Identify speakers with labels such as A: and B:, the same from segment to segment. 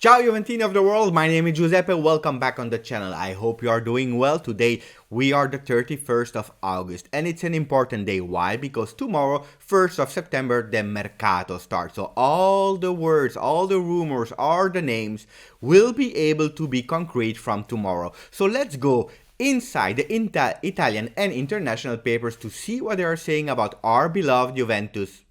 A: Ciao Juventini of the world, my name is Giuseppe, welcome back on the channel. I hope you are doing well. Today we are the 31st of August and it's an important day. Why? Because tomorrow, 1st of September, the Mercato starts. So all the words, all the rumors, all the names will be able to be concrete from tomorrow. So let's go inside the Italian and international papers to see what they are saying about our beloved Juventus.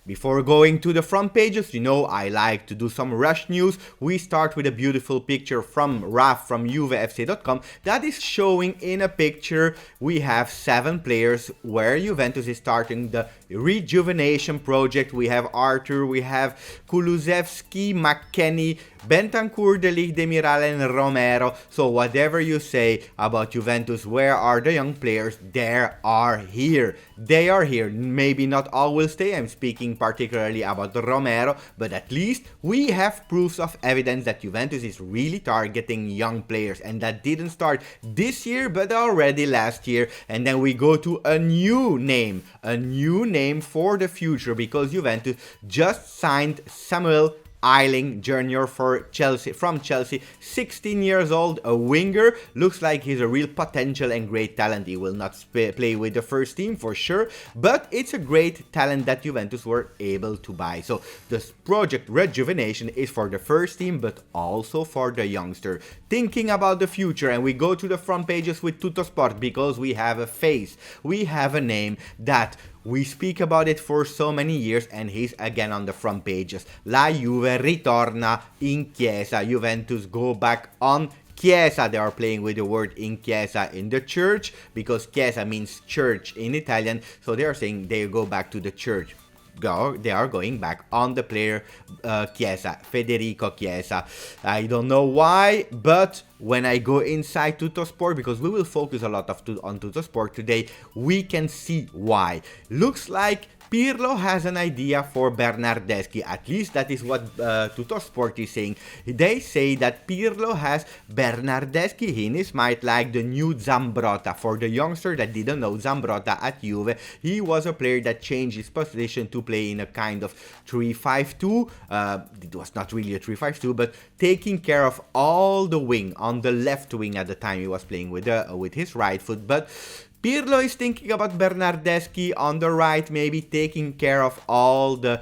A: Before going to the front pages, you know I like to do some rush news. We start with a beautiful picture from Raf from JuveFC.com that is showing in a picture we have 7 players where Juventus is starting the Rejuvenation project. We have Arthur, we have Kulusevski, McKennie, Bentancur, De Ligt, Demiral and Romero. So whatever you say about Juventus, where are the young players? They are here. They are here. Maybe not all will stay. I'm speaking particularly about Romero, but at least we have proofs of evidence that Juventus is really targeting young players, and that didn't start this year but already last year. And then we go to a new name for the future, because Juventus just signed Samuel Eiling Jr. for Chelsea, from Chelsea, 16 years old, a winger. Looks like he's a real potential and great talent. He will not play with the first team for sure, but it's a great talent that Juventus were able to buy. So this project Rejuvenation is for the first team, but also for the youngster. Thinking about the future, and we go to the front pages with Tuttosport because we have a face, we have a name that we speak about it for so many years, and he's again on the front pages. La Juve ritorna in Chiesa. Juventus go back on Chiesa. They are playing with the word in Chiesa in the church, because Chiesa means church in Italian. So they are saying they go back to the church. They are going back on the player Chiesa, Federico Chiesa. I don't know why, but when I go inside Tuttosport, because we will focus a lot on Tuttosport today, we can see why. Looks like Pirlo has an idea for Bernardeschi. At least that is what Tuttosport is saying. They say that Pirlo has Bernardeschi in his mind like the new Zambrotta. For the youngster that didn't know Zambrotta at Juve, he was a player that changed his position to play in a kind of 3-5-2. It was not really a 3-5-2, but taking care of all the wing on the left wing at the time. He was playing with his right foot, but Pirlo is thinking about Bernardeschi on the right, maybe taking care of all the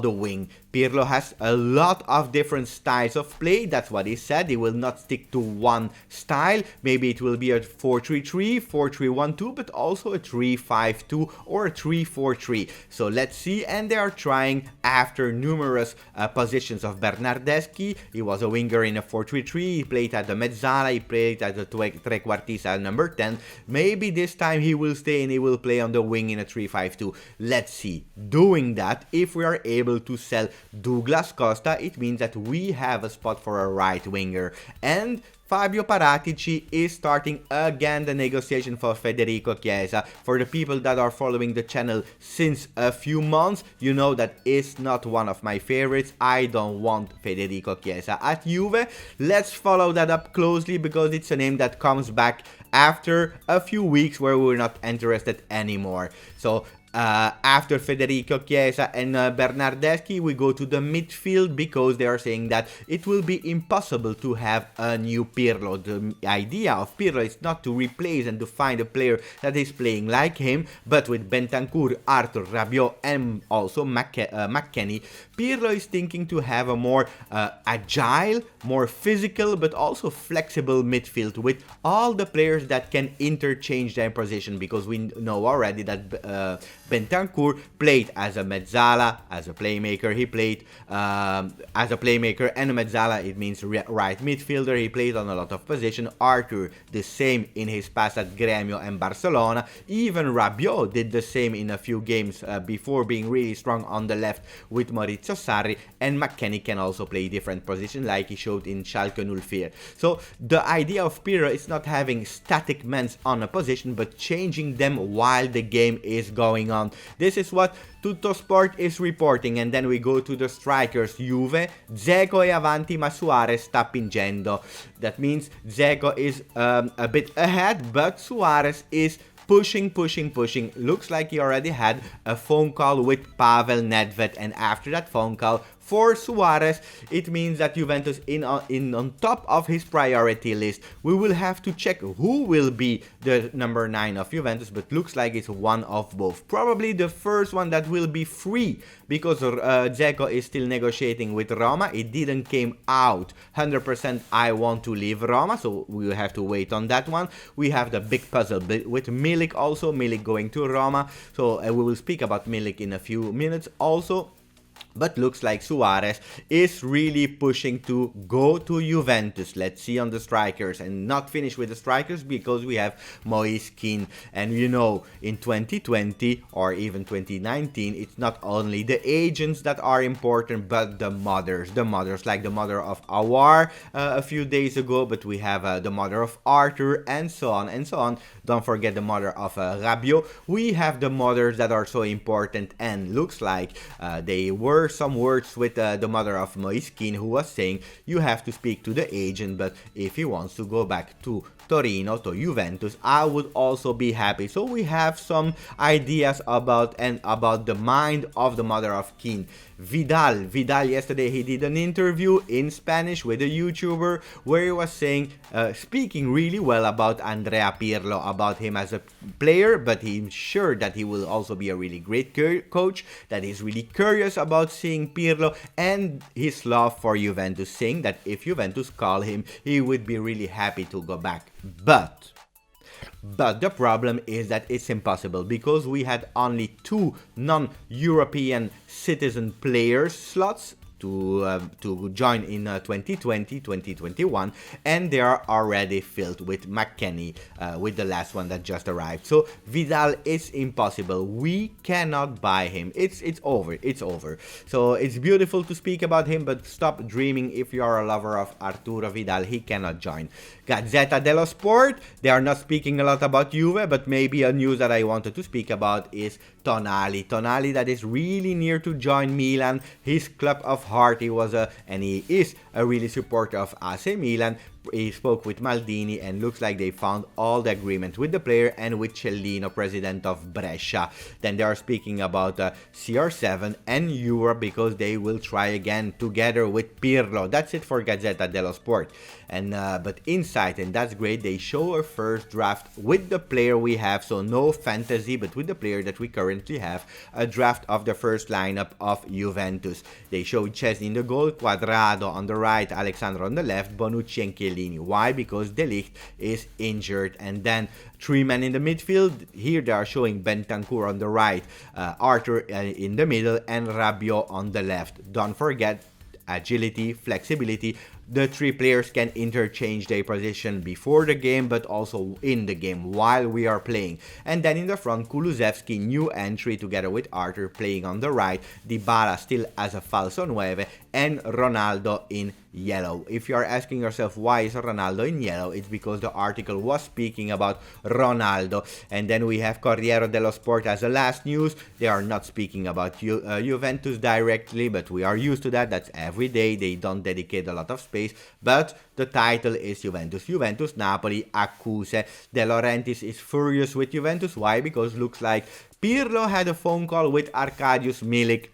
A: wing. Pirlo has a lot of different styles of play. That's what he said. He will not stick to one style. Maybe it will be a 4-3-3, 4-3-1-2, but also a 3-5-2 or a 3-4-3. So let's see. And they are trying after numerous positions of Bernardeschi. He was a winger in a 4-3-3. He played at the mezzala. He played at the trequartista number 10. Maybe this time he will stay and he will play on the wing in a 3-5-2. Let's see. Doing that, if we are able to sell Douglas Costa, it means that we have a spot for a right winger. And Fabio Paratici is starting again the negotiation for Federico Chiesa. For the people that are following the channel since a few months, you know that is not one of my favorites. I don't want Federico Chiesa at Juve. Let's follow that up closely, because it's a name that comes back after a few weeks where we're not interested anymore. So after Federico Chiesa and Bernardeschi, we go to the midfield, because they are saying that it will be impossible to have a new Pirlo. The idea of Pirlo is not to replace and to find a player that is playing like him, but with Bentancur, Arthur, Rabiot and also McKennie, Pirlo is thinking to have a more agile, more physical, but also flexible midfield with all the players that can interchange their position, because we know already that Bentancur played as a mezzala, as a playmaker. He played as a playmaker and a mezzala, it means right midfielder. He played on a lot of positions. Arthur, the same in his past at Gremio and Barcelona. Even Rabiot did the same in a few games before being really strong on the left with Maurizio Sarri. And McKennie can also play different positions like he showed in Schalke 04. So the idea of Pirlo is not having static men on a position, but changing them while the game is going on. on. This is what Tuttosport is reporting, and then we go to the strikers. Juve, Dzeko è avanti ma Suarez sta pingendo. That means Dzeko is a bit ahead, but Suarez is pushing. Looks like he already had a phone call with Pavel Nedved, and after that phone call for Suarez, it means that Juventus in on top of his priority list. We will have to check who will be the number 9 of Juventus, but looks like it's one of both. Probably the first one that will be free, because Dzeko is still negotiating with Roma. It didn't came out 100% I want to leave Roma, so we will have to wait on that one. We have the big puzzle with Milik also, Milik going to Roma, so we will speak about Milik in a few minutes also. But looks like Suarez is really pushing to go to Juventus. Let's see on the strikers, and not finish with the strikers because we have Kean. And you know, in 2020 or even 2019, it's not only the agents that are important, but the mothers. The mothers, like the mother of Awar a few days ago, but we have the mother of Arthur, and so on and so on. Don't forget the mother of Rabiot. We have the mothers that are so important, and looks like they were some words with the mother of Kean, who was saying you have to speak to the agent, but if he wants to go back to Torino, to Juventus, I would also be happy. So we have some ideas about the mind of the mother of Kean. Vidal yesterday he did an interview in Spanish with a YouTuber where he was saying, speaking really well about Andrea Pirlo, about him as a player, but he's sure that he will also be a really great coach, that he's really curious about seeing Pirlo, and his love for Juventus, saying that if Juventus call him, he would be really happy to go back. But the problem is that it's impossible, because we had only 2 non-European citizen players slots to join in 2020-2021, and they are already filled with McKennie, with the last one that just arrived. So Vidal is impossible. We cannot buy him. It's over. So it's beautiful to speak about him, but stop dreaming. If you are a lover of Arturo Vidal, he cannot join. Gazzetta dello Sport, they are not speaking a lot about Juve, but maybe a news that I wanted to speak about is Tonali that is really near to join Milan, his club of heart. He was and he is a really supporter of AC Milan. He spoke with Maldini, and looks like they found all the agreement with the player and with Cellino, president of Brescia. Then they are speaking about CR7 and Europe, because they will try again together with Pirlo. That's it for Gazzetta dello Sport. And but inside, and that's great, they show a first draft with the player we have, so no fantasy, but with the player that we currently have, a draft of the first lineup of Juventus. They show Chesney in the goal, Quadrado on the right, Alexandro on the left, Bonucci and Chiellini. Why? Because De Ligt is injured. And then 3 men in the midfield. Here they are showing Bentancur on the right, Arthur in the middle, and Rabiot on the left. Don't forget agility, flexibility. The 3 players can interchange their position before the game, but also in the game while we are playing. And then in the front, Kulusevski, new entry, together with Arthur playing on the right, Dybala still as a falso 9, and Ronaldo in yellow. If you are asking yourself why is Ronaldo in yellow, it's because the article was speaking about Ronaldo. And then we have Corriere dello Sport as the last news. They are not speaking about Juventus directly, but we are used to that. That's every day. They don't dedicate a lot of space, but the title is Juventus Napoli accuse. De Laurentiis is furious with Juventus. Why? Because looks like Pirlo had a phone call with Arkadiusz Milik.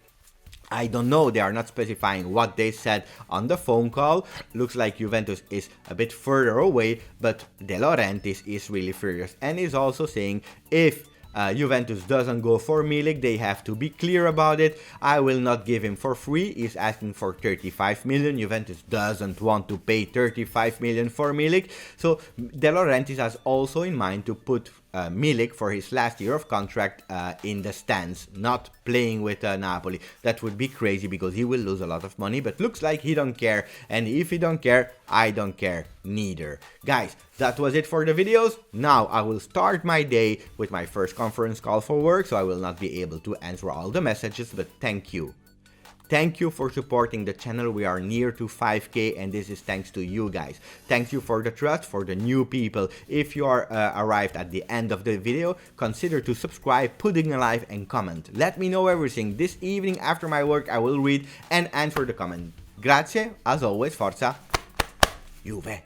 A: I don't know, they are not specifying what they said on the phone call. Looks like Juventus is a bit further away, but De Laurentiis is really furious, and is also saying if Juventus doesn't go for Milik, they have to be clear about it. I will not give him for free. He's asking for 35 million. Juventus doesn't want to pay 35 million for Milik. So De Laurentiis has also in mind to put Milik for his last year of contract in the stands, not playing with Napoli. That would be crazy because he will lose a lot of money, but looks like he don't care, and if he don't care, I don't care neither. Guys, that was it for the videos. Now I will start my day with my first conference call for work, so I will not be able to answer all the messages, but thank you. Thank you for supporting the channel. We are near to 5k and this is thanks to you guys. Thank you for the trust, for the new people. If you are arrived at the end of the video, consider to subscribe, putting a like and comment. Let me know everything. This evening after my work I will read and answer the comment. Grazie, as always, forza Juve.